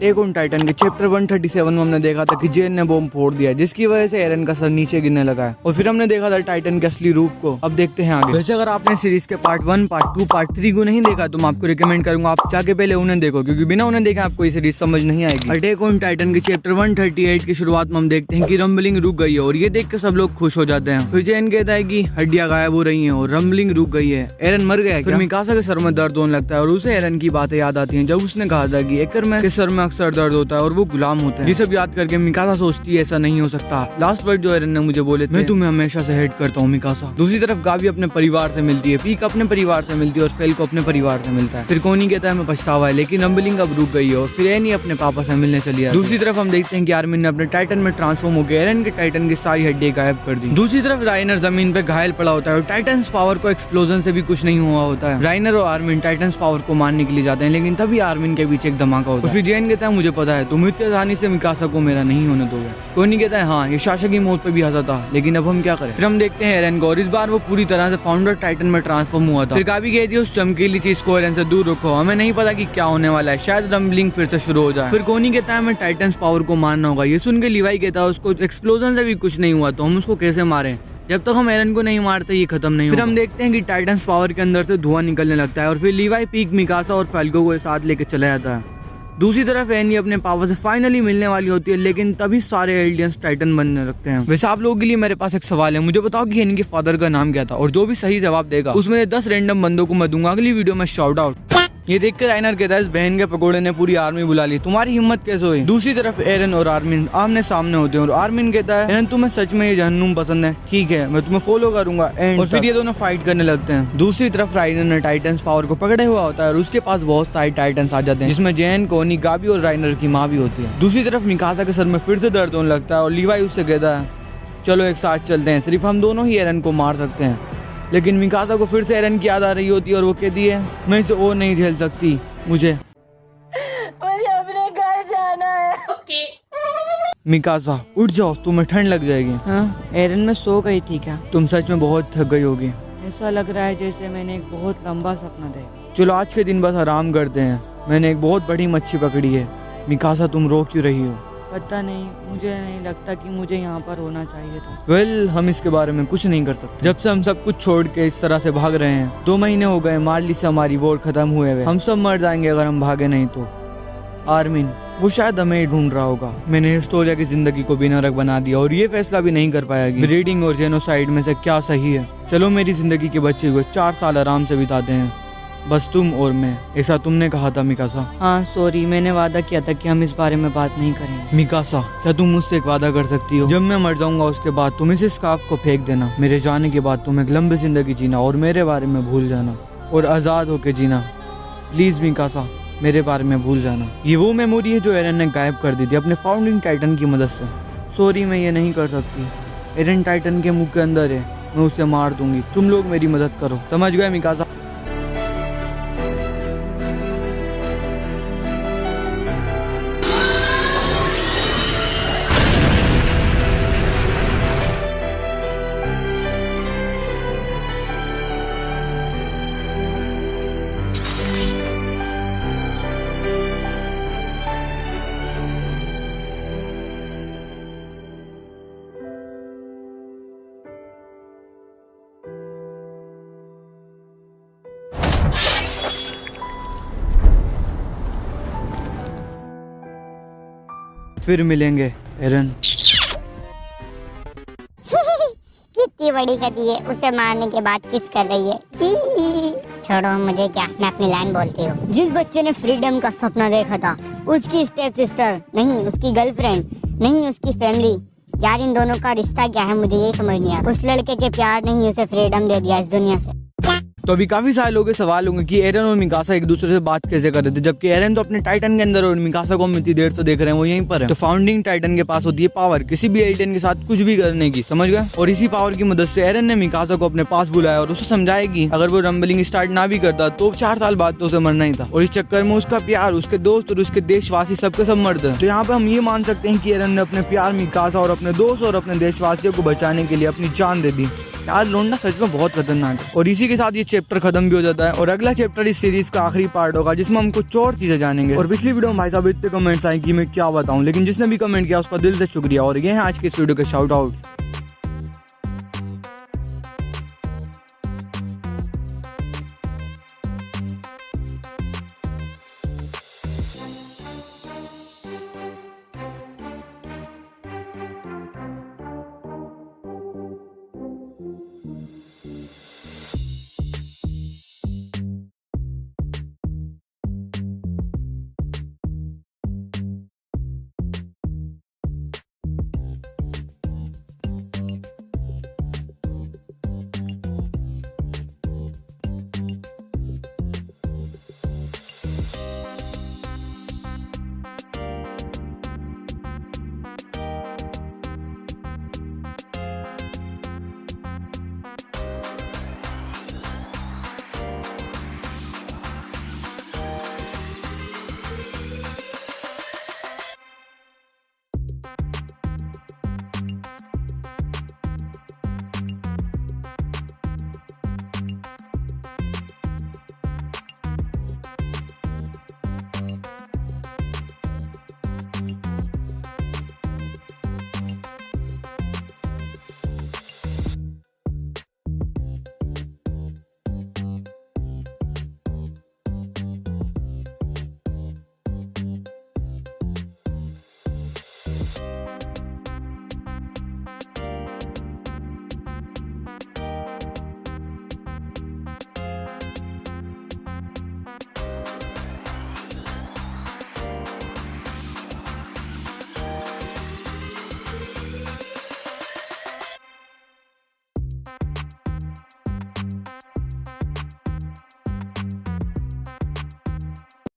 Attack on Titan के chapter 137 में हमने देखा था कि जेन ने बॉम्ब फोड़ दिया जिसकी वजह से एरन का सर नीचे गिरने लगा है और फिर हमने देखा था टाइटन के असली रूप को। अब देखते हैं आगे। वैसे अगर आपने सीरीज के पार्ट 1, पार्ट 2, पार्ट 3 को नहीं देखा तो मैं आपको रिकमेंड करूंगा आप जाके पहले उन्हें देखो, क्योंकि बिना उन्हें देखे आपको ये सीरीज समझ नहीं आएगी। अटैक ऑन टाइटन के चैप्टर 138 की शुरुआत में हम देखते हैं कि रंबलिंग रुक गई है और ये देख के सब लोग खुश हो जाते हैं। फिर जेन कहता है कि हड्डियां गायब हो रही हैं और रंबलिंग रुक गई है, एरन मर गया है। फिर मिकासा के सर में दर्द होने लगता है और उसे एरन की बातें याद आती हैं जब उसने कहा था कि एकरमैन के सर में अक्सर दर्द होता है और वो गुलाम होते हैं। ये सब याद करके मिकासा सोचती है ऐसा नहीं हो सकता। लास्ट वर्ड जो एरन ने मुझे बोले थे, मैं तुम्हें हमेशा से हेट करता हूँ मिकासा। दूसरी तरफ गावी अपने परिवार से मिलती है, पीक अपने परिवार से मिलती है और फेल को अपने परिवार से मिलता है। फिर कोनी कहता है मैं पछतावा है, लेकिन रंबलिंग अब रुक गई है और फिर एनी अपने पापा से मिलने चली है। दूसरी तरफ हम देखते हैं कि आर्मिन ने अपने टाइटन में ट्रांसफॉर्म होकर एरन के टाइटन की सारी हड्डियां गायब कर दी। दूसरी तरफ राइनर जमीन पे घायल पड़ा होता है और टाइटन्स पावर को एक्सप्लोजन से भी कुछ नहीं हुआ होता है। राइनर और आर्मिन टाइटन्स पावर को मारने के लिए जाते हैं, लेकिन तभी आर्मिन के पीछे एक धमाका होता है। फिर जेन कहता है मुझे पता है तुम इतनी आसानी से मिकासा को मेरा नहीं होने दोगे। कोनी कहता है हाँ ये शासक की मौत पे भी हंसा था, लेकिन अब हम क्या करें। फिर हम देखते हैं एरन को और इस बार वो पूरी तरह से फाउंडर टाइटन में ट्रांसफॉर्म हुआ था। फिर गावी कहती है उस चमकीली चीज को एरन से दूर रखो, हमें नहीं पता कि क्या होने वाला है, शायद रंबलिंग फिर से शुरू हो जाए। फिर कोनी कहता है हमें टाइटन्स पावर को मारना होगा। ये सुन के लिवाई कहता है उसको एक्सप्लोजन से भी कुछ नहीं हुआ तो हम उसको कैसे मारें, जब तक हम एरन को नहीं मारते ये खत्म नहीं होगा। फिर हम देखते हैं कि टाइटन्स पावर के अंदर से धुआं निकलने लगता है और फिर लिवाई, पीक, मिकासा और फैल्को को साथ लेके चला जाता है। दूसरी तरफ एनी अपने पावर से फाइनली मिलने वाली होती है, लेकिन तभी सारे एलियंस टाइटन बनने लगते हैं। वैसे आप लोगों के लिए मेरे पास एक सवाल है, मुझे बताओ कि एनी के फादर का नाम क्या था, और जो भी सही जवाब देगा उसमें 10 रैंडम बंदों को मैं दूंगा अगली वीडियो में शाउट आउट। ये देखकर राइनर कहता है इस बहन के पकोड़े ने पूरी आर्मी बुला ली, तुम्हारी हिम्मत कैसे हुई। दूसरी तरफ एरन और आर्मिन आमने सामने होते हैं और आर्मिन कहता है एरन तुम्हें सच में ये जहन्नुम पसंद है, ठीक है मैं तुम्हें फॉलो करूंगा एंड और फिर ये दोनों फाइट करने लगते हैं। दूसरी तरफ राइनर ने टाइटन्स पावर को पकड़े हुआ होता है और उसके पास बहुत सारे टाइटन्स आ जाते हैं, जिसमें जेन, कोनी, गाबी और राइनर की माँ भी होती है। दूसरी तरफ मिकासा के सर में फिर से दर्द होने लगता है और लिवाई उससे कहता है चलो एक साथ चलते हैं, सिर्फ हम दोनों ही एरन को मार सकते हैं। लेकिन मिकासा को फिर से एरन की याद आ रही होती है और वो कहती है मैं इसे और नहीं झेल सकती, मुझे अपने घर जाना है। ओके। मिकासा उठ जाओ, तुम्हें ठंड लग जाएगी। हाँ, एरन में सो गई थी क्या? तुम सच में बहुत थक गई होगी। ऐसा लग रहा है जैसे मैंने एक बहुत लंबा सपना देखा। चलो आज के दिन बस आराम करते हैं, मैंने एक बहुत बड़ी मच्छी पकड़ी है। मिकासा तुम रो क्यों रही हो? पता नहीं, मुझे नहीं लगता कि मुझे यहाँ पर होना चाहिए था। वेल हम इसके बारे में कुछ नहीं कर सकते। जब से हम सब कुछ छोड़ के इस तरह से भाग रहे हैं, 2 महीने हो गए मार्ली से हमारी वॉर खत्म हुए हुए, हम सब मर जाएंगे अगर हम भागे नहीं तो। आर्मिन वो शायद हमें ही ढूंढ रहा होगा। मैंने हिस्टोरिया की जिंदगी को भी नरक बना दिया और ये फैसला भी नहीं कर पाया कि ब्रीडिंग और जेनोसाइड में से क्या सही है। चलो मेरी जिंदगी के बचे हुए 4 साल आराम से बिताते हैं, बस तुम और मैं। ऐसा तुमने कहा था मिकासा। हाँ सॉरी, मैंने वादा किया था कि हम इस बारे में बात नहीं करेंगे। मिकासा क्या तुम मुझसे एक वादा कर सकती हो? जब मैं मर जाऊंगा उसके बाद तुम इस स्कार्फ को फेंक देना। मेरे जाने के बाद तुम एक लंबी जिंदगी जीना और मेरे बारे में भूल जाना और आजाद होके जीना। प्लीज मिकासा मेरे बारे में भूल जाना। ये वो मेमोरी है जो एरन ने गायब कर दी थी अपने फाउंडिंग टाइटन की मदद से। सॉरी मैं ये नहीं कर सकती, एरन टाइटन के मुंह के अंदर है, मैं उसे मार दूंगी, तुम लोग मेरी मदद करो। समझ गए मिकासा? फिर मिलेंगे एरन। कितनी बड़ी गधी है, उसे मारने के बाद किस कर रही है। छोड़ो मुझे क्या, मैं अपनी लाइन बोलती हूँ। जिस बच्चे ने फ्रीडम का सपना देखा था, उसकी स्टेप सिस्टर नहीं, उसकी गर्लफ्रेंड नहीं, उसकी फैमिली, यार इन दोनों का रिश्ता क्या है मुझे यही समझ नहीं आया। उस लड़के के प्यार ने ही उसे फ्रीडम दे दिया इस दुनिया से। तो अभी काफी सारे लोगों के सवाल होंगे कि एरन और मिकासा एक दूसरे से बात कैसे कर रहे थे, जबकि एरन तो अपने टाइटन के अंदर और मिकासा को हम इतनी देर से देख रहे हैं वो यहीं पर है। तो फाउंडिंग टाइटन के पास होती है पावर किसी भी एलियन के साथ कुछ भी करने की, समझ गए? और इसी पावर की मदद से एरन ने मिकासा को अपने पास बुलाया और उसे समझाया कि अगर वो रंबलिंग स्टार्ट ना भी करता तो 4 साल बाद तो उसे मरना ही था, और इस चक्कर में उसका प्यार, उसके दोस्त और उसके देशवासी सबके सब मरते हैं। तो यहाँ पे हम ये मान सकते हैं कि एरन ने अपने प्यार मिकासा और अपने दोस्त और अपने देशवासियों को बचाने के लिए अपनी जान दे दी। यार लोंडा सच में बहुत खतरनाक है। और इसी के साथ ये चैप्टर खत्म भी हो जाता है और अगला चैप्टर इस सीरीज का आखिरी पार्ट होगा जिसमें हम कुछ और चीजें जानेंगे। और पिछली वीडियो में भाई साहब इतने कमेंट्स आए कि मैं क्या बताऊं, लेकिन जिसने भी कमेंट किया उसका दिल से शुक्रिया। और ये है आज के इस वीडियो के शाउट आउट।